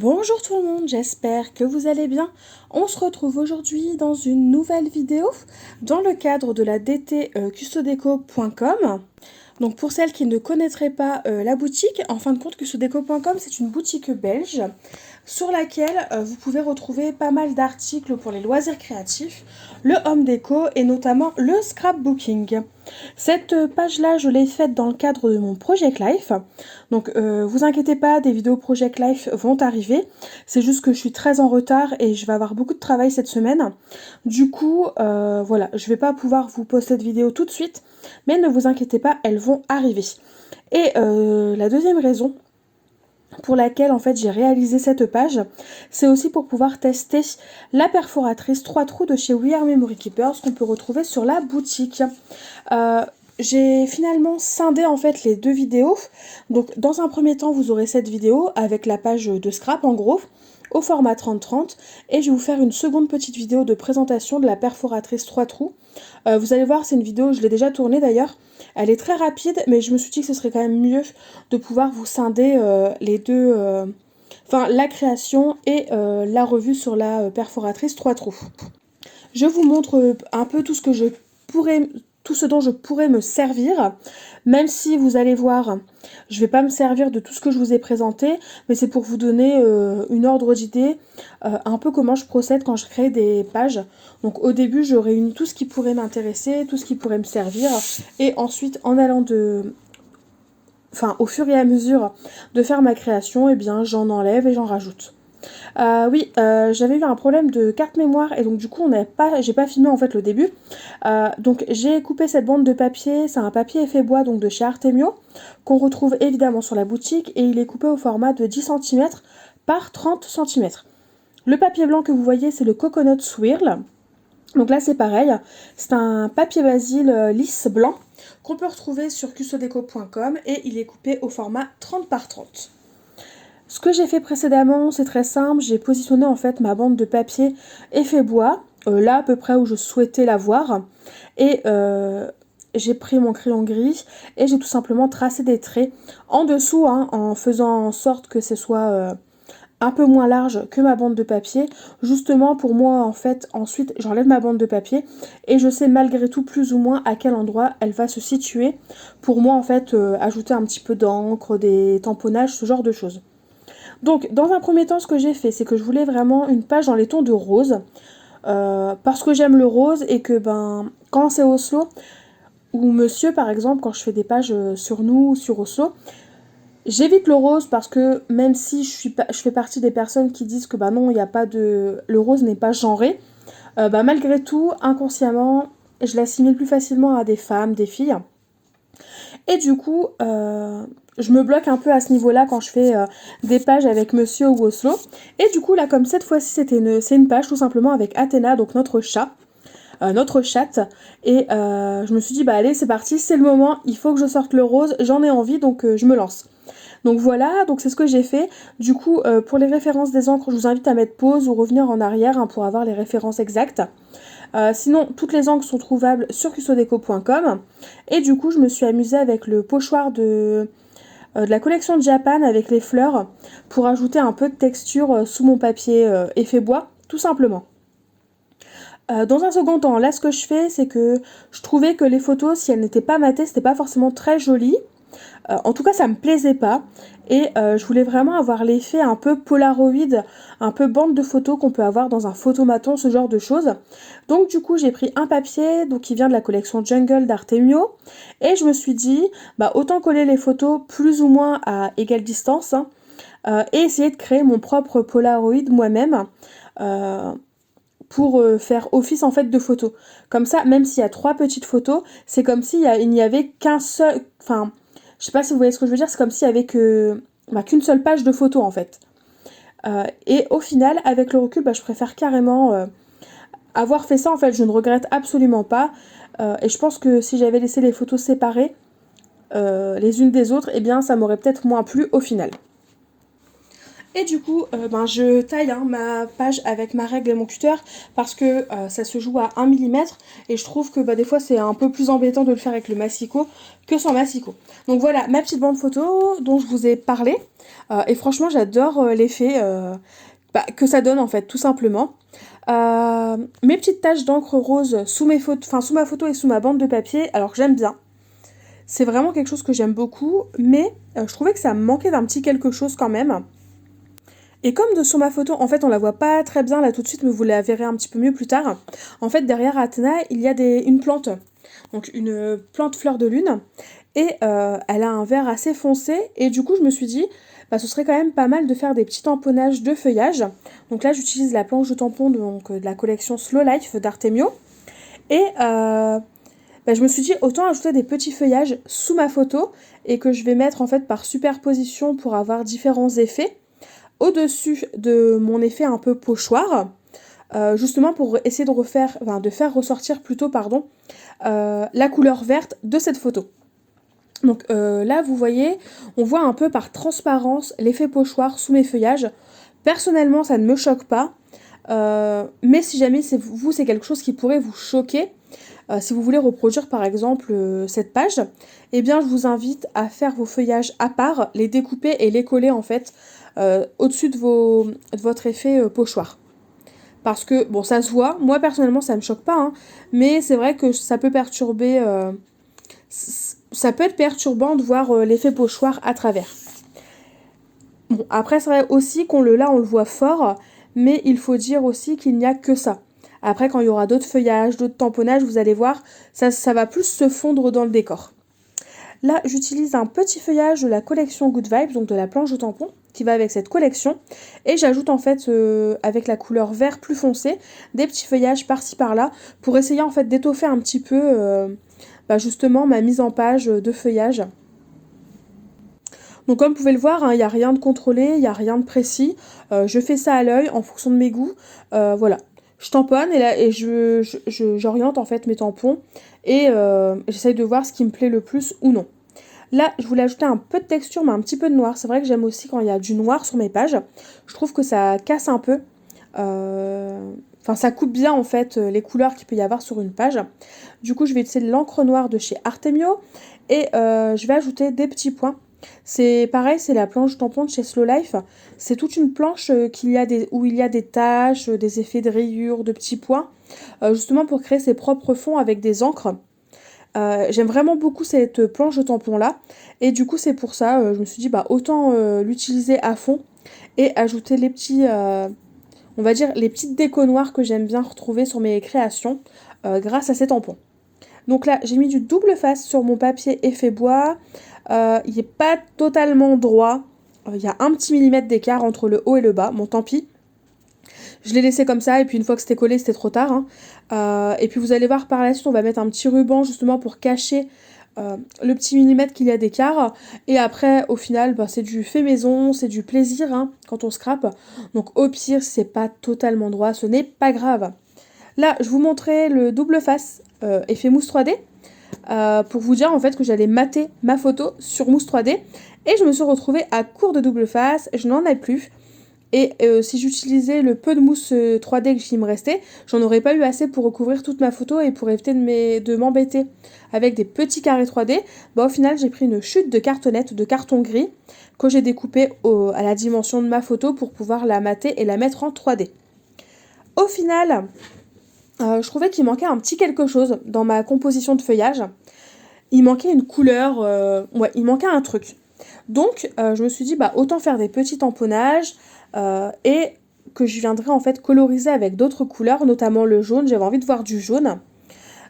Bonjour tout le monde, j'espère que vous allez bien. On se retrouve aujourd'hui dans une nouvelle vidéo dans le cadre de la DT custodeco.com. Donc pour celles qui ne connaîtraient pas la boutique, en fin de compte custodeco.com c'est une boutique belge sur laquelle vous pouvez retrouver pas mal d'articles pour les loisirs créatifs, le home déco et notamment le scrapbooking. Cette page-là, je l'ai faite dans le cadre de mon Project Life. Donc vous inquiétez pas, des vidéos Project Life vont arriver. C'est juste que je suis très en retard et je vais avoir beaucoup de travail cette semaine. Du coup, voilà, je vais pas pouvoir vous poster de vidéo tout de suite, mais ne vous inquiétez pas, elles vont arriver. Et la deuxième raison pour laquelle en fait j'ai réalisé cette page, c'est aussi pour pouvoir tester la perforatrice 3 trous de chez We Are Memory Keepers qu'on peut retrouver sur la boutique. J'ai finalement scindé en fait les deux vidéos. Donc dans un premier temps vous aurez cette vidéo avec la page de scrap en gros au format 30-30 et je vais vous faire une seconde petite vidéo de présentation de la perforatrice 3 trous. Vous allez voir, c'est une vidéo, je l'ai déjà tournée d'ailleurs, elle est très rapide mais je me suis dit que ce serait quand même mieux de pouvoir vous scinder les deux, enfin la création et la revue sur la perforatrice 3 trous. Je vous montre un peu tout ce dont je pourrais me servir, même si vous allez voir, je vais pas me servir de tout ce que je vous ai présenté, mais c'est pour vous donner une ordre d'idée, un peu comment je procède quand je crée des pages. Donc au début, je réunis tout ce qui pourrait m'intéresser, tout ce qui pourrait me servir, et ensuite en allant au fur et à mesure de faire ma création, eh bien j'en enlève et j'en rajoute. J'avais eu un problème de carte mémoire et donc du coup j'ai pas filmé en fait le début. Donc j'ai coupé cette bande de papier, c'est un papier effet bois donc de chez Artemio qu'on retrouve évidemment sur la boutique et il est coupé au format de 10 cm par 30 cm. Le papier blanc que vous voyez c'est le Coconut Swirl. Donc là c'est pareil, c'est un papier basil lisse blanc qu'on peut retrouver sur custodeco.com et il est coupé au format 30 par 30. Ce que j'ai fait précédemment, c'est très simple, j'ai positionné en fait ma bande de papier effet bois, là à peu près où je souhaitais la voir, et j'ai pris mon crayon gris et j'ai tout simplement tracé des traits en dessous, en faisant en sorte que ce soit un peu moins large que ma bande de papier, justement pour moi en fait, ensuite j'enlève ma bande de papier et je sais malgré tout plus ou moins à quel endroit elle va se situer, pour moi en fait ajouter un petit peu d'encre, des tamponnages, ce genre de choses. Donc, dans un premier temps, ce que j'ai fait, c'est que je voulais vraiment une page dans les tons de rose. Parce que j'aime le rose et que, quand c'est Oslo, ou Monsieur, par exemple, quand je fais des pages sur nous ou sur Oslo, j'évite le rose parce que même si je fais partie des personnes qui disent que, non, il n'y a pas de... le rose n'est pas genré, malgré tout, inconsciemment, je l'assimile plus facilement à des femmes, des filles. Et du coup, je me bloque un peu à ce niveau-là quand je fais des pages avec Monsieur ou Oslo. Et du coup, là, comme cette fois-ci, c'est une page tout simplement avec Athéna, donc notre chat, notre chatte. Et je me suis dit, allez, c'est parti, c'est le moment, il faut que je sorte le rose, j'en ai envie, donc je me lance. Donc voilà, donc c'est ce que j'ai fait. Du coup, pour les références des encres, je vous invite à mettre pause ou revenir en arrière pour avoir les références exactes. Sinon, toutes les encres sont trouvables sur custodeco.com. Et du coup, je me suis amusée avec le pochoir de la collection de Japan avec les fleurs pour ajouter un peu de texture sous mon papier effet bois, tout simplement. Dans un second temps, là ce que je fais, c'est que je trouvais que les photos, si elles n'étaient pas matées, c'était pas forcément très joli. En tout cas, ça me plaisait pas. Et je voulais vraiment avoir l'effet un peu Polaroid, un peu bande de photos qu'on peut avoir dans un photomaton, ce genre de choses. Donc du coup, j'ai pris un papier qui vient de la collection Jungle d'Artemio. Et je me suis dit, autant coller les photos plus ou moins à égale distance. Et essayer de créer mon propre Polaroid moi-même. Pour faire office en fait de photos. Comme ça, même s'il y a 3 petites photos, c'est comme s'il n'y avait qu'un seul... Enfin, je sais pas si vous voyez ce que je veux dire, c'est comme s'il y avait qu'une seule page de photos en fait. Et au final, avec le recul, je préfère carrément avoir fait ça. En fait, je ne regrette absolument pas. Et je pense que si j'avais laissé les photos séparées les unes des autres, eh bien ça m'aurait peut-être moins plu au final. Et du coup, je taille ma page avec ma règle et mon cutter parce que ça se joue à 1 mm et je trouve que des fois c'est un peu plus embêtant de le faire avec le massicot que sans massicot. Donc voilà ma petite bande photo dont je vous ai parlé. Et franchement, j'adore l'effet que ça donne en fait, tout simplement. Mes petites taches d'encre rose sous mes photos, enfin sous ma photo et sous ma bande de papier, alors j'aime bien. C'est vraiment quelque chose que j'aime beaucoup, mais je trouvais que ça me manquait d'un petit quelque chose quand même. Et comme sur ma photo, en fait, on la voit pas très bien là tout de suite, mais vous la verrez un petit peu mieux plus tard. En fait, derrière Athéna, il y a une plante, donc une plante fleur de lune, et elle a un vert assez foncé. Et du coup, je me suis dit, bah, ce serait quand même pas mal de faire des petits tamponnages de feuillage. Donc là, j'utilise la planche de tampon de la collection Slow Life d'Artemio. Et bah, je me suis dit, autant ajouter des petits feuillages sous ma photo et que je vais mettre en fait par superposition pour avoir différents effets au-dessus de mon effet un peu pochoir, justement pour essayer de faire ressortir plutôt, pardon, la couleur verte de cette photo. Donc là, vous voyez, on voit un peu par transparence l'effet pochoir sous mes feuillages. Personnellement, ça ne me choque pas, mais si jamais c'est quelque chose qui pourrait vous choquer, si vous voulez reproduire par exemple cette page, eh bien je vous invite à faire vos feuillages à part, les découper et les coller en fait au-dessus de votre effet pochoir. Parce que, bon, ça se voit, moi personnellement ça me choque pas, hein, mais c'est vrai que ça peut perturber, ça peut être perturbant de voir l'effet pochoir à travers. Bon, après c'est vrai aussi on le voit fort, mais il faut dire aussi qu'il n'y a que ça. Après, quand il y aura d'autres feuillages, d'autres tamponnages, vous allez voir, ça va plus se fondre dans le décor. Là, j'utilise un petit feuillage de la collection Good Vibes, donc de la planche de tampon, qui va avec cette collection. Et j'ajoute en fait, avec la couleur vert plus foncé, des petits feuillages par-ci par-là, pour essayer en fait d'étoffer un petit peu, justement, ma mise en page de feuillage. Donc comme vous pouvez le voir, il n'y a rien de contrôlé, il n'y a rien de précis. Je fais ça à l'œil en fonction de mes goûts. Voilà. Je tamponne et j'oriente en fait mes tampons et j'essaye de voir ce qui me plaît le plus ou non. Là, je voulais ajouter un peu de texture, mais un petit peu de noir. C'est vrai que j'aime aussi quand il y a du noir sur mes pages. Je trouve que ça casse un peu. Enfin, ça coupe bien en fait les couleurs qu'il peut y avoir sur une page. Du coup, je vais utiliser de l'encre noire de chez Artemio et je vais ajouter des petits points. C'est pareil, c'est la planche tampon de chez Slow Life. C'est toute une planche où il y a des taches, des effets de rayures, de petits points, justement pour créer ses propres fonds avec des encres. J'aime vraiment beaucoup cette planche de tampon là et du coup c'est pour ça je me suis dit autant l'utiliser à fond et ajouter les petits on va dire les petites décos noires que j'aime bien retrouver sur mes créations grâce à ces tampons. Donc là j'ai mis du double face sur mon papier effet bois, il n'est pas totalement droit, il y a un petit millimètre d'écart entre le haut et le bas, bon tant pis. Je l'ai laissé comme ça et puis une fois que c'était collé c'était trop tard, hein. Et puis vous allez voir par la suite on va mettre un petit ruban justement pour cacher le petit millimètre qu'il y a d'écart. Et après au final c'est du fait maison, c'est du plaisir, hein, quand on scrape. Donc au pire si c'est pas totalement droit ce n'est pas grave. Là je vous montrais le double face effet mousse 3D pour vous dire en fait que j'allais mater ma photo sur mousse 3D et je me suis retrouvée à court de double face, je n'en ai plus. Et si j'utilisais le peu de mousse 3D qui me restait, j'en aurais pas eu assez pour recouvrir toute ma photo et pour éviter de m'embêter avec des petits carrés 3D. Au final, j'ai pris une chute de cartonnette, de carton gris, que j'ai découpé à la dimension de ma photo pour pouvoir la mater et la mettre en 3D. Au final, je trouvais qu'il manquait un petit quelque chose dans ma composition de feuillage. Il manquait une couleur, il manquait un truc. Donc, je me suis dit, autant faire des petits tamponnages et que je viendrai en fait coloriser avec d'autres couleurs, notamment le jaune. J'avais envie de voir du jaune.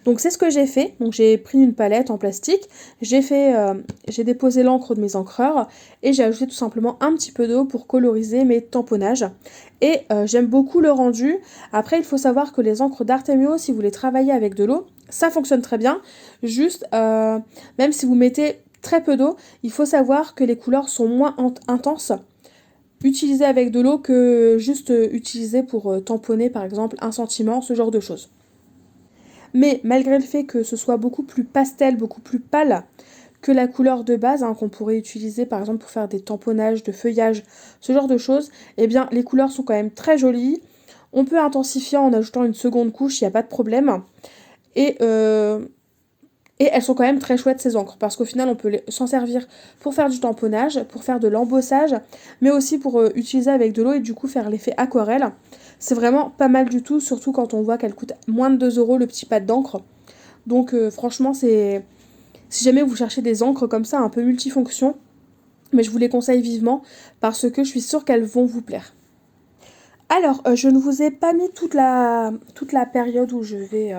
Donc, c'est ce que j'ai fait. Donc, j'ai pris une palette en plastique. J'ai déposé l'encre de mes encreurs et j'ai ajouté tout simplement un petit peu d'eau pour coloriser mes tamponnages. Et j'aime beaucoup le rendu. Après, il faut savoir que les encres d'Artemio, si vous les travaillez avec de l'eau, ça fonctionne très bien. Juste, même si vous mettez très peu d'eau, il faut savoir que les couleurs sont moins intenses utilisées avec de l'eau que juste utilisées pour tamponner par exemple un sentiment, ce genre de choses. Mais malgré le fait que ce soit beaucoup plus pastel, beaucoup plus pâle que la couleur de base, hein, qu'on pourrait utiliser par exemple pour faire des tamponnages de feuillage, ce genre de choses, eh bien les couleurs sont quand même très jolies. On peut intensifier en ajoutant une seconde couche, il n'y a pas de problème. Et Et elles sont quand même très chouettes ces encres parce qu'au final on peut s'en servir pour faire du tamponnage, pour faire de l'embossage, mais aussi pour utiliser avec de l'eau et du coup faire l'effet aquarelle. C'est vraiment pas mal du tout, surtout quand on voit qu'elle coûte moins de 2 € le petit pad d'encre. Donc franchement c'est... Si jamais vous cherchez des encres comme ça un peu multifonctions, mais je vous les conseille vivement parce que je suis sûre qu'elles vont vous plaire. Alors je ne vous ai pas mis toute la période où je vais...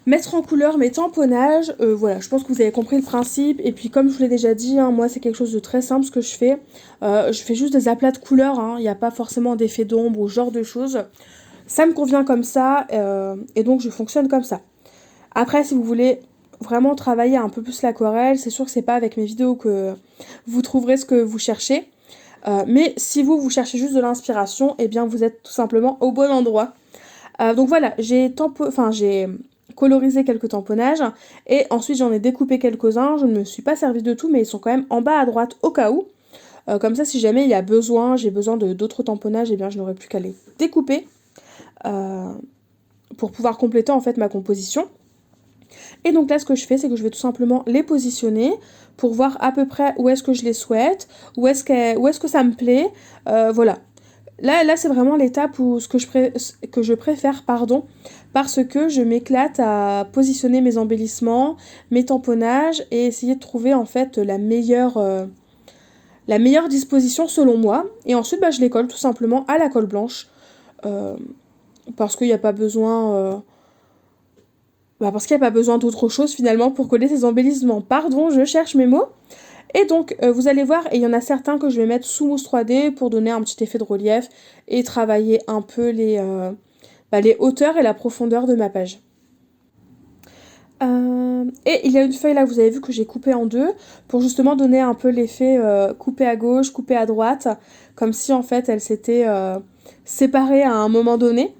mettre en couleur mes tamponnages, voilà, je pense que vous avez compris le principe. Et puis comme je vous l'ai déjà dit, hein, moi c'est quelque chose de très simple ce que je fais. Je fais juste des aplats de couleurs, il n'y a pas forcément d'effet d'ombre ou ce genre de choses. Ça me convient comme ça, et donc je fonctionne comme ça. Après, si vous voulez vraiment travailler un peu plus l'aquarelle, c'est sûr que c'est pas avec mes vidéos que vous trouverez ce que vous cherchez. Mais si vous cherchez juste de l'inspiration, eh bien vous êtes tout simplement au bon endroit. Donc voilà, j'ai colorisé quelques tamponnages et ensuite j'en ai découpé quelques-uns. Je ne me suis pas servi de tout, mais ils sont quand même en bas à droite au cas où. Comme ça, si jamais il y a besoin, j'ai besoin de d'autres tamponnages, et bien je n'aurai plus qu'à les découper pour pouvoir compléter en fait ma composition. Et donc là, ce que je fais, c'est que je vais tout simplement les positionner pour voir à peu près où est-ce que je les souhaite, où est-ce que ça me plaît, voilà. Là c'est vraiment l'étape où que je préfère, pardon, parce que je m'éclate à positionner mes embellissements, mes tamponnages et essayer de trouver en fait la meilleure disposition selon moi. Et ensuite, je les colle tout simplement à la colle blanche euh, parce qu'il n'y a pas besoin, parce qu'il n'y a pas besoin d'autre chose finalement pour coller ces embellissements. Pardon, je cherche mes mots. Et donc, vous allez voir, et il y en a certains que je vais mettre sous mousse 3D pour donner un petit effet de relief et travailler un peu les hauteurs et la profondeur de ma page. Et il y a une feuille là, vous avez vu que j'ai coupé en deux pour justement donner un peu l'effet coupé à gauche, coupé à droite, comme si en fait elle s'était séparée à un moment donné.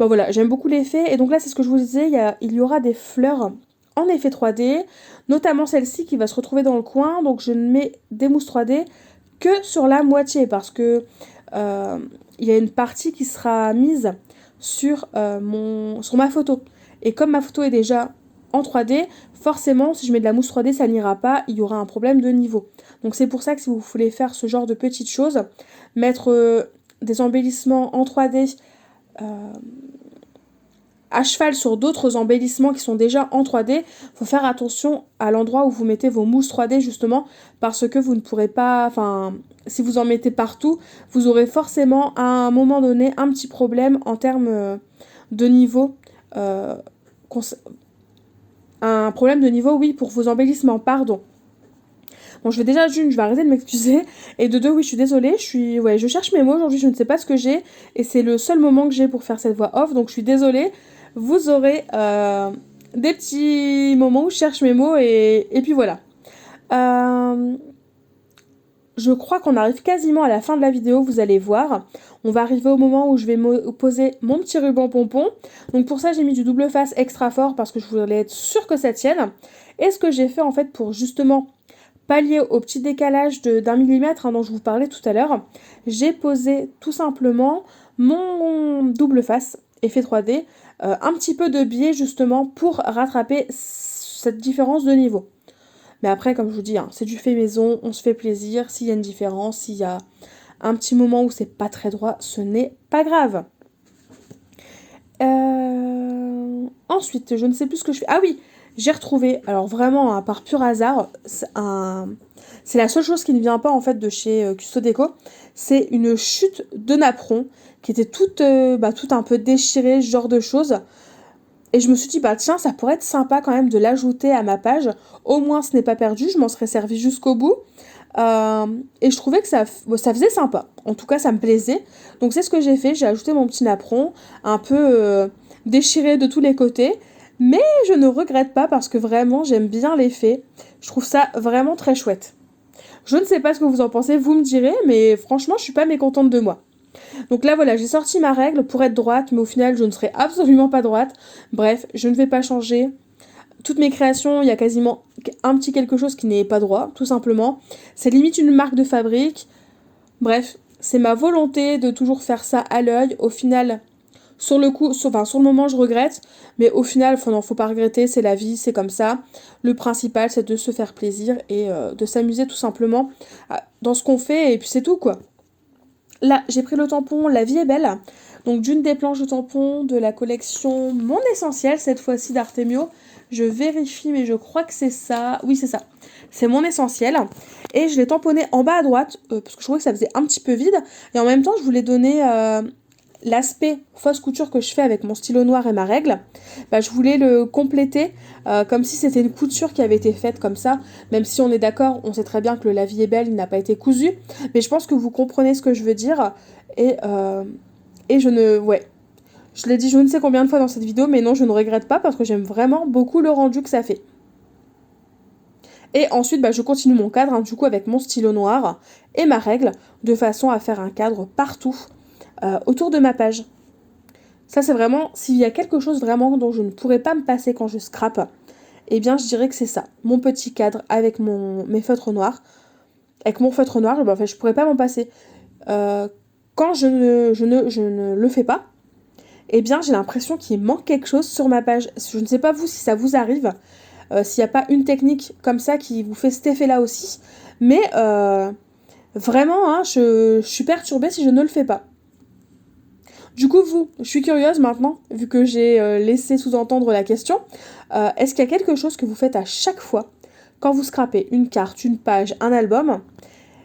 Bon voilà, j'aime beaucoup l'effet. Et donc là, c'est ce que je vous disais, il y aura des fleurs en effet 3D, notamment celle-ci qui va se retrouver dans le coin. Donc je ne mets des mousses 3D que sur la moitié parce que il y a une partie qui sera mise sur ma photo. Et comme ma photo est déjà en 3D, forcément, si je mets de la mousse 3D, ça n'ira pas, il y aura un problème de niveau. Donc c'est pour ça que si vous voulez faire ce genre de petites choses, mettre des embellissements en 3D à cheval sur d'autres embellissements qui sont déjà en 3D, faut faire attention à l'endroit où vous mettez vos mousses 3D justement, parce que vous ne pourrez pas, si vous en mettez partout, vous aurez forcément à un moment donné un petit problème en termes de niveau, un problème de niveau, oui, pour vos embellissements, pardon. Bon, je vais déjà d'une, je vais arrêter de m'excuser. Et de deux, oui, je suis désolée. Je cherche mes mots aujourd'hui, je ne sais pas ce que j'ai. Et c'est le seul moment que j'ai pour faire cette voix off. Donc je suis désolée. Vous aurez des petits moments où je cherche mes mots et puis voilà. Je crois qu'on arrive quasiment à la fin de la vidéo, vous allez voir. On va arriver au moment où je vais poser mon petit ruban pompon. Donc pour ça, j'ai mis du double face extra fort parce que je voulais être sûre que ça tienne. Et ce que j'ai fait en fait pour justement pallier au petit décalage d'1 millimètre dont je vous parlais tout à l'heure, j'ai posé tout simplement mon double face effet 3D, un petit peu de biais justement pour rattraper cette différence de niveau. Mais après, comme je vous dis, c'est du fait maison, on se fait plaisir. S'il y a une différence, s'il y a un petit moment où c'est pas très droit, ce n'est pas grave. Ensuite, je ne sais plus ce que je fais. Ah oui, j'ai retrouvé, alors vraiment par pur hasard, c'est la seule chose qui ne vient pas en fait de chez Custo Déco, c'est une chute de napperon qui était toute un peu déchirée, ce genre de choses. Et je me suis dit, tiens, ça pourrait être sympa quand même de l'ajouter à ma page. Au moins, ce n'est pas perdu, je m'en serais servi jusqu'au bout. Et je trouvais que ça faisait sympa. En tout cas, ça me plaisait. Donc c'est ce que j'ai fait, j'ai ajouté mon petit napperon, un peu déchiré de tous les côtés. Mais je ne regrette pas parce que vraiment, j'aime bien l'effet. Je trouve ça vraiment très chouette. Je ne sais pas ce que vous en pensez, vous me direz, mais franchement, je suis pas mécontente de moi. Donc là, voilà, j'ai sorti ma règle pour être droite, mais au final, je ne serai absolument pas droite. Bref, je ne vais pas changer. Toutes mes créations, il y a quasiment un petit quelque chose qui n'est pas droit, tout simplement. C'est limite une marque de fabrique. Bref, c'est ma volonté de toujours faire ça à l'œil. Au final, Sur le coup, sur le moment, je regrette, mais au final, non, faut pas regretter, c'est la vie, c'est comme ça. Le principal, c'est de se faire plaisir et de s'amuser tout simplement dans ce qu'on fait, et puis c'est tout, quoi. Là, j'ai pris le tampon La vie est belle, donc d'une des planches de tampons de la collection Mon Essentiel, cette fois-ci d'Artemio. Je vérifie, mais je crois que c'est ça. Oui, c'est ça. C'est Mon Essentiel. Et je l'ai tamponné en bas à droite, parce que je trouvais que ça faisait un petit peu vide. Et en même temps, je voulais donner l'aspect fausse couture que je fais avec mon stylo noir et ma règle. Bah, je voulais le compléter comme si c'était une couture qui avait été faite comme ça. Même si on est d'accord, on sait très bien que le La vie est belle, il n'a pas été cousu. Mais je pense que vous comprenez ce que je veux dire. Et je ne... Ouais. Je l'ai dit je ne sais combien de fois dans cette vidéo, mais non, je ne regrette pas parce que j'aime vraiment beaucoup le rendu que ça fait. Et ensuite, bah, je continue mon cadre, du coup, avec mon stylo noir et ma règle, de façon à faire un cadre partout autour de ma page. Ça, c'est vraiment, s'il y a quelque chose vraiment dont je ne pourrais pas me passer quand je scrape, eh bien, je dirais que c'est ça. Mon petit cadre avec mes feutres noirs. Avec mon feutre noir, bah, en fait, je pourrais pas m'en passer. Quand je ne le fais pas, eh bien, j'ai l'impression qu'il manque quelque chose sur ma page. Je ne sais pas vous si ça vous arrive, s'il n'y a pas une technique comme ça qui vous fait cet effet-là aussi. Mais vraiment, hein, je suis perturbée si je ne le fais pas. Du coup, je suis curieuse maintenant, vu que j'ai laissé sous-entendre la question. Est-ce qu'il y a quelque chose que vous faites à chaque fois quand vous scrapez une carte, une page, un album,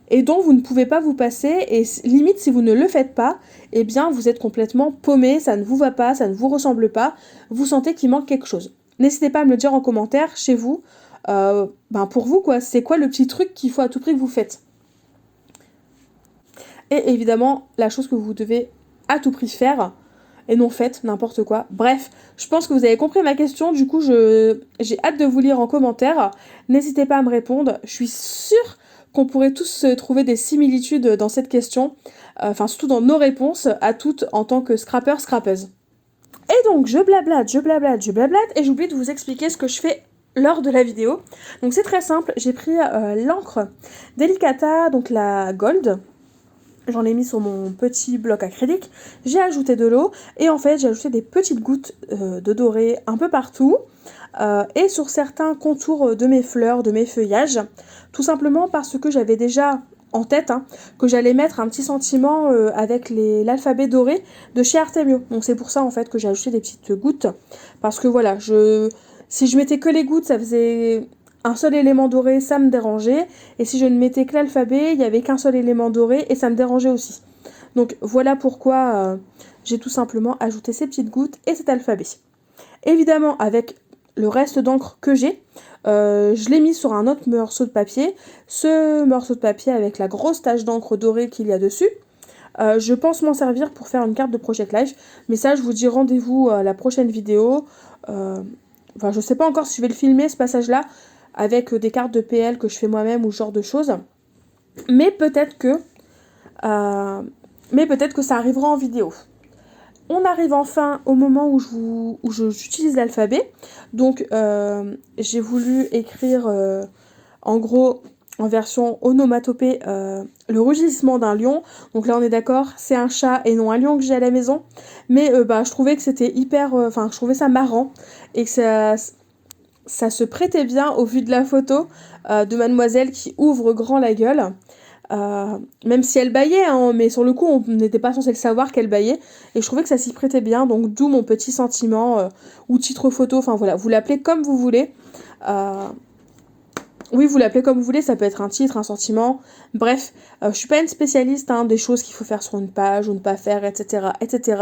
et dont vous ne pouvez pas vous passer, et limite si vous ne le faites pas, eh bien vous êtes complètement paumé, ça ne vous va pas, ça ne vous ressemble pas, vous sentez qu'il manque quelque chose. N'hésitez pas à me le dire en commentaire chez vous, pour vous quoi, c'est quoi le petit truc qu'il faut à tout prix que vous faites. Et évidemment, la chose que vous devez à tout prix faire, et non faites n'importe quoi. Bref, je pense que vous avez compris ma question, du coup j'ai hâte de vous lire en commentaire. N'hésitez pas à me répondre, je suis sûre qu'on pourrait tous trouver des similitudes dans cette question, surtout dans nos réponses à toutes en tant que scrappeur, scrappeuse. Et donc je blablate, et j'oublie de vous expliquer ce que je fais lors de la vidéo. Donc c'est très simple, j'ai pris l'encre Delicata, donc la Gold. J'en ai mis sur mon petit bloc acrylique, j'ai ajouté de l'eau et en fait j'ai ajouté des petites gouttes de doré un peu partout et sur certains contours de mes fleurs, de mes feuillages, tout simplement parce que j'avais déjà en tête que j'allais mettre un petit sentiment avec l'alphabet doré de chez Artemio. Donc c'est pour ça en fait que j'ai ajouté des petites gouttes parce que voilà, si je mettais que les gouttes ça faisait un seul élément doré, ça me dérangeait. Et si je ne mettais que l'alphabet, il n'y avait qu'un seul élément doré et ça me dérangeait aussi. Donc voilà pourquoi j'ai tout simplement ajouté ces petites gouttes et cet alphabet. Évidemment, avec le reste d'encre que j'ai, je l'ai mis sur un autre morceau de papier. Ce morceau de papier avec la grosse tache d'encre dorée qu'il y a dessus. Je pense m'en servir pour faire une carte de Project Life. Mais ça, je vous dis rendez-vous à la prochaine vidéo. Je sais pas encore si je vais le filmer, ce passage-là, avec des cartes de PL que je fais moi-même ou ce genre de choses. Mais peut-être que ça arrivera en vidéo. On arrive enfin au moment où j'utilise l'alphabet. Donc j'ai voulu écrire en gros en version onomatopée le rugissement d'un lion. Donc là on est d'accord, c'est un chat et non un lion que j'ai à la maison. Mais je trouvais que c'était je trouvais ça marrant et que ça se prêtait bien au vu de la photo de mademoiselle qui ouvre grand la gueule. Même si elle bâillait, mais sur le coup on n'était pas censé le savoir qu'elle bâillait. Et je trouvais que ça s'y prêtait bien, donc d'où mon petit sentiment ou titre photo, enfin voilà, vous l'appelez comme vous voulez. Oui, vous l'appelez comme vous voulez, ça peut être un titre, un sentiment. Bref, je suis pas une spécialiste des choses qu'il faut faire sur une page ou ne pas faire, etc. etc.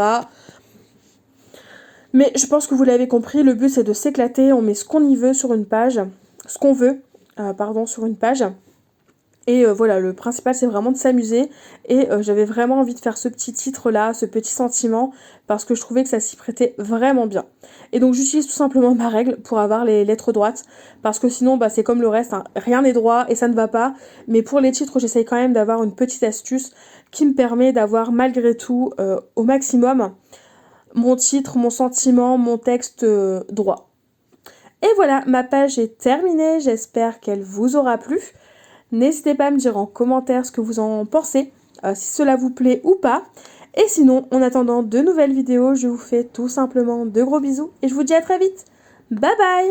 Mais je pense que vous l'avez compris, le but c'est de s'éclater, on met ce qu'on y veut sur une page, sur une page. Et voilà, le principal c'est vraiment de s'amuser. Et j'avais vraiment envie de faire ce petit titre là, ce petit sentiment, parce que je trouvais que ça s'y prêtait vraiment bien. Et donc j'utilise tout simplement ma règle pour avoir les lettres droites, parce que sinon c'est comme le reste, rien n'est droit et ça ne va pas. Mais pour les titres j'essaye quand même d'avoir une petite astuce qui me permet d'avoir malgré tout au maximum mon titre, mon sentiment, mon texte droit. Et voilà, ma page est terminée, j'espère qu'elle vous aura plu. N'hésitez pas à me dire en commentaire ce que vous en pensez, si cela vous plaît ou pas. Et sinon, en attendant de nouvelles vidéos, je vous fais tout simplement de gros bisous et je vous dis à très vite. Bye bye!